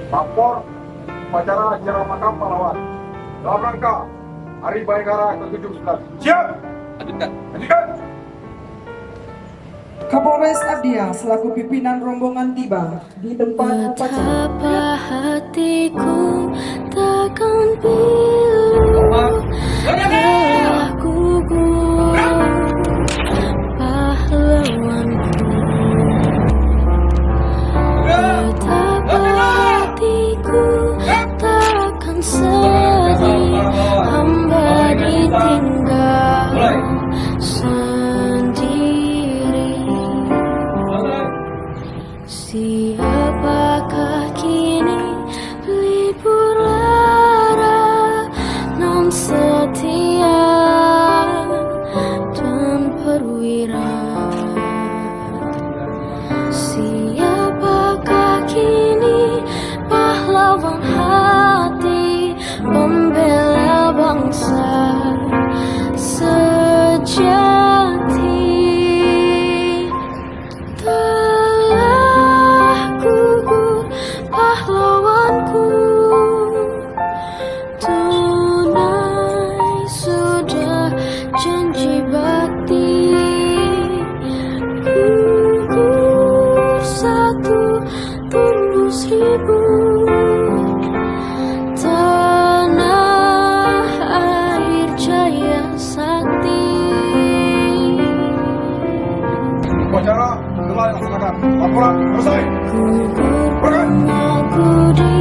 Lapor upacara Jalan Makam Pahlawan dalam rangka Hari Bayangkara ke-17. Siap! Lanjutkan. Lanjutkan! Kapolres Abdiya selaku pimpinan rombongan tiba di tempat upacara. Betapa hatiku takkan pilu lelah gugur pahlawanku. Betapa hatiku takkan sedih hamba ditinggal sendiri. Siapakah kini pelipur lara nan setia dan perwira? Siapakah kini pahlawan hati pembela bangsa sejati? Pahlawanku tunai sudah janji bakti, gugur satu tumbuh seribu, tanah air jaya sakti. Upacara telah dilaksanakan. Laporan selesai. Gugur bungaku di